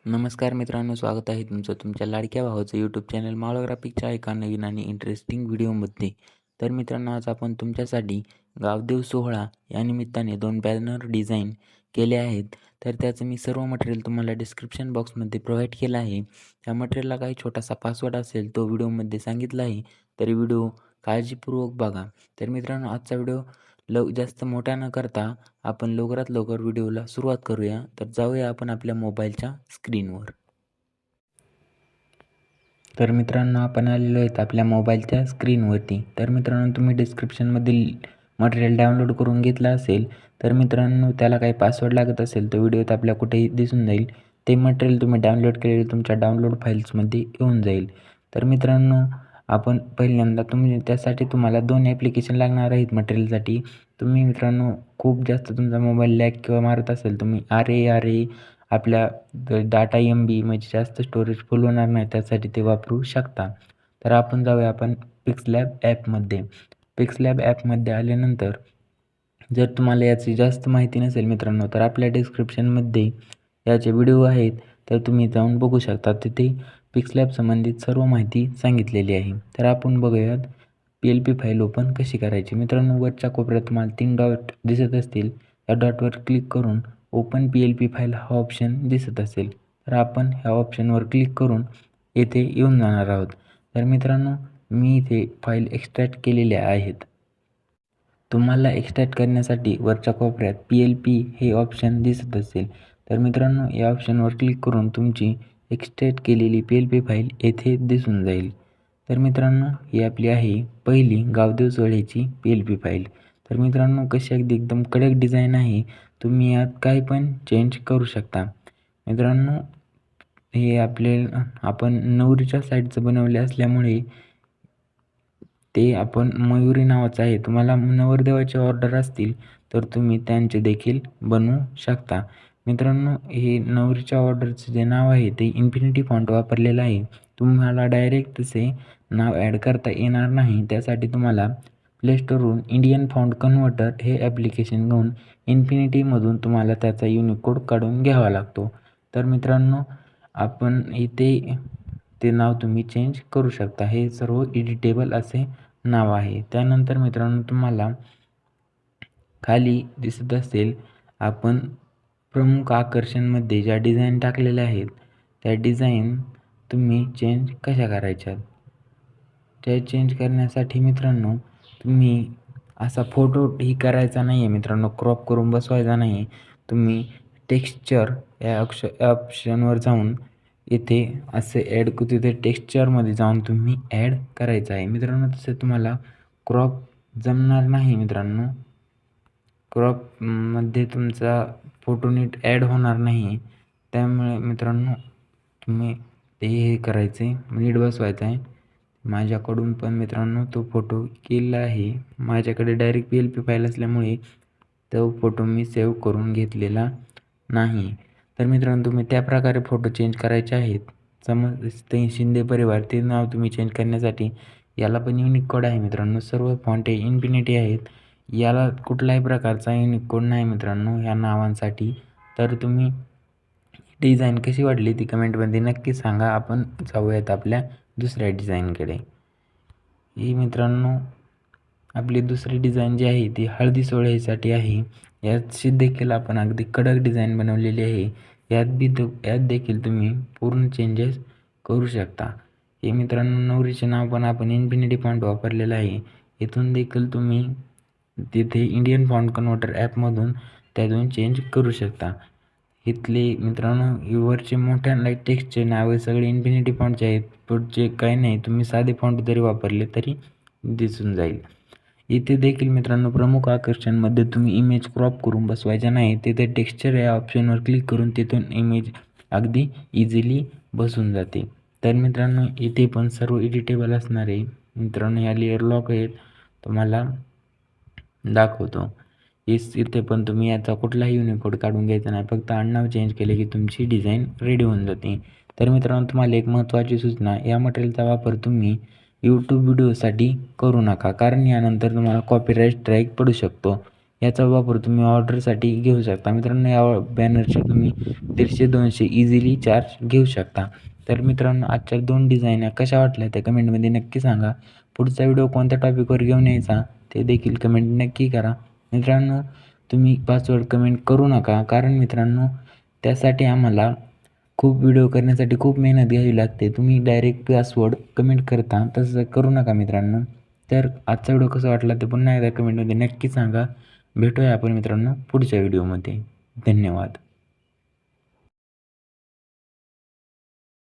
नमस्कार मित्रांनो, स्वागत आहे तुमचं तुमच्या लाडक्या भावाचं यूट्यूब चॅनल माळोग्राफिकच्या एका नवीन आणि इंटरेस्टिंग व्हिडिओमध्ये. तर मित्रांनो, आज आपण तुमच्यासाठी गावदेव सोहळा या निमित्ताने 2 बॅनर डिझाईन केले आहेत. तर त्याचं मी सर्व मटेरियल तुम्हाला डिस्क्रिप्शन बॉक्समध्ये प्रोव्हाइड केलं आहे. त्या मटेरियलला काही छोटासा पासवर्ड असेल तो व्हिडिओमध्ये सांगितला आहे. तर व्हिडिओ काळजीपूर्वक बघा. तर मित्रांनो, आजचा व्हिडिओ जास्त मोठा न करता आपण लवकरात लवकर व्हिडिओला सुरुवात करूया. तर जाऊया आपण आपल्या मोबाईलच्या स्क्रीनवर. तर मित्रांनो, आपण आलेलो आहेत आपल्या मोबाईलच्या स्क्रीनवरती. तर मित्रांनो, तुम्ही डिस्क्रिप्शनमधील मटेरियल डाउनलोड करून घेतला असेल तर मित्रांनो, त्याला काही पासवर्ड लागत असेल तो व्हिडिओत आपल्या कुठेही दिसून जाईल. ते मटेरियल तुम्ही डाउनलोड केलेले तुमच्या डाउनलोड फाईल्समध्ये येऊन जाईल. तर मित्रांनो, आपण पहिल्यांदा त्यासाठी तुम्हाला 2 ॲप्लिकेशन लागणार आहेत मटेरियलसाठी. तुम्ही मित्रांनो, खूप जास्त तुमचा मोबाईल लॅग किंवा मारत असेल, तुम्ही RA आपल्या डाटा MB म्हणजे जास्त स्टोरेज फुल होणार नाही त्यासाठी ते वापरू शकता. तर आपण जाऊया पिक्सलॅब ॲपमध्ये. पिक्सलॅब ॲपमध्ये आल्यानंतर जर तुम्हाला याची जास्त माहिती नसेल मित्रांनो, तर आपल्या डिस्क्रिप्शनमध्ये याचे व्हिडिओ आहेत, तर तुम्ही जाऊन बघू शकता. तिथे पिक्सलॅब संबंधित सर्व माहिती सांगितलेली आहे. तर आपण बघूयात PLP फाईल ओपन कशी करायची. मित्रांनो, वरच्या कोपऱ्यात तुम्हाला 3 डॉट दिसत असतील. या डॉटवर क्लिक करून ओपन PLP फाईल हा ऑप्शन दिसत असेल, तर आपण ह्या ऑप्शनवर क्लिक करून येथे येऊन जाणार आहोत. तर मित्रांनो, मी इथे फाईल एक्स्ट्रॅक्ट केलेल्या आहेत. तुम्हाला एक्स्ट्रॅक्ट करण्यासाठी वरच्या कोपऱ्यात PLP हे ऑप्शन दिसत असेल, तर मित्रांनो, या ऑप्शनवर क्लिक करून तुमची एक्स्ट्रॅक्ट केलेली PLP फाईल येथे दिसून जाईल. तर मित्रांनो, ही आपली आहे पहिली गावदेव सोहळ्याची PLP फाईल. तर मित्रांनो, कशी अगदी एकदम कडक डिझाईन आहे. तुम्ही यात काही पण चेंज करू शकता. मित्रांनो, हे आपण नवरीच्या साईडचं बनवले असल्यामुळे ते आपण मयुरी नावाचं आहे. तुम्हाला नवरदेवाची ऑर्डर असतील तर तुम्ही त्यांचे देखील बनवू शकता. मित्रांनो, हे नवरीच्या ऑर्डरचं जे नाव आहे ते इन्फिनिटी फॉन्ट वापरलेलं आहे. तुम्हाला डायरेक्ट तसे नाव ॲड करता येणार नाही. त्यासाठी तुम्हाला प्ले स्टोरवरून इंडियन फॉन्ट कन्व्हर्टर हे ॲप्लिकेशन घेऊन इन्फिनिटीमधून तुम्हाला त्याचा युनिक कोड काढून घ्यावा लागतो. तर मित्रांनो, आपण इथे ते नाव तुम्ही चेंज करू शकता. हे सर्व एडिटेबल असे नाव आहे. त्यानंतर मित्रांनो, तुम्हाला खाली दिसत असेल आपण प्रमुख आकर्षणमध्ये ज्या डिझाईन टाकलेल्या आहेत त्या डिझाईन तुम्ही चेंज कशा करायच्या. त्या चेंज करण्यासाठी मित्रांनो, तुम्ही असा फोटो ही करायचा नाही आहे मित्रांनो, क्रॉप करून बसवायचा नाही. तुम्ही टेक्स्चर या ऑप्शनवर जाऊन इथे असे तिथे टेक्स्चरमध्ये जाऊन तुम्ही ॲड करायचं आहे मित्रांनो. तसे तुम्हाला क्रॉप जमणार नाही मित्रांनो. क्रॉपमध्ये तुमचा फोटो नीट ॲड होणार नाही. त्यामुळे मित्रांनो, तुम्ही हे करायचं आहे, नीट बसवायचं आहे. माझ्याकडून पण मित्रांनो तो फोटो केला आहे. माझ्याकडे डायरेक्ट PLP फाईल असल्यामुळे तो फोटो मी सेव्ह करून घेतलेला नाही. तर मित्रांनो, तुम्ही त्या प्रकारे फोटो चेंज करायचे आहेत. समज ते शिंदे परिवार ते नाव तुम्ही चेंज करण्यासाठी याला पण युनिक कोड आहे मित्रांनो. सर्व फॉन्ट हे इन्फिनिटी आहेत. याला कुठल्याही प्रकारचा युनिक कोड नाही मित्रांनो ह्या नावांसाठी. तर तुम्ही डिझाईन कशी वाटली ती कमेंटमध्ये नक्की सांगा. आपण जाऊयात आपल्या दुसऱ्या डिझाईनकडे. ही मित्रांनो, आपली दुसरी डिझाईन जी आहे ती हळदी सोहळ्यासाठी आहे. याची देखील आपण अगदी कडक डिझाईन बनवलेली आहे. यात देखील तुम्ही पूर्ण चेंजेस करू शकता. हे मित्रांनो, नवरीचे नाव पण आपण इन्फिनिटी फॉन्ट वापरलेलं आहे. इथून देखील तुम्ही तिथे इंडियन फॉन्ट कन्व्हर्टर ॲपमधून त्यातून चेंज करू शकता. इथले मित्रांनो, वरचे मोठ्या टेक्स्टचे नावे सगळे इन्फिनिटी फॉन्टचे आहेत. पुढचे काही नाही, तुम्ही साधे फॉन्ट जरी वापरले तरी दिसून जाईल. इथे देखील मित्रांनो, प्रमुख आकर्षणमध्ये तुम्ही इमेज क्रॉप करून बसवायचा नाही. तिथे टेक्स्चर या ऑप्शनवर क्लिक करून तिथून इमेज अगदी इझिली बसून जाते. तर मित्रांनो, इथे पण सर्व एडिटेबल असणार आहे. मित्रांनो, ह्या लेअर लॉक आहेत, तुम्हाला दाखवतो. इथे पण तुम्ही याचा कुठलाही युनिक कोड काढून घ्यायचा नाही. फक्त आडनाव चेंज केले की तुमची डिझाईन रेडी होऊन जाते. तर मित्रांनो, तुम्हाला एक महत्त्वाची सूचना, या मटेरियलचा वापर तुम्ही यूट्यूब व्हिडिओसाठी करू नका, कारण यानंतर तुम्हाला कॉपीराईट स्ट्राईक पडू शकतो. याचा वापर तुम्ही ऑर्डरसाठी घेऊ शकता. मित्रांनो, या बॅनरचे तुम्ही 150-200 इझिली चार्ज घेऊ शकता. तर मित्रांनो, आजच्या 2 डिझाईन कशा वाटल्या त्या कमेंटमध्ये नक्की सांगा. पुढचा व्हिडिओ कोणत्या टॉपिकवर घेऊन यायचा ते देखील कमेंट नक्की करा. मित्रांनो, तुम्ही पासवर्ड कमेंट करू नका, कारण मित्रांनो त्यासाठी आम्हाला खूप व्हिडिओ करण्यासाठी खूप मेहनत घ्यावी लागते. तुम्ही डायरेक्ट पासवर्ड कमेंट करता, तसं करू नका मित्रांनो. तर आजचा व्हिडिओ कसा वाटला ते पुन्हा एकदा कमेंटमध्ये नक्की सांगा. भेटूया आपण मित्रांनो पुढच्या व्हिडिओमध्ये. धन्यवाद.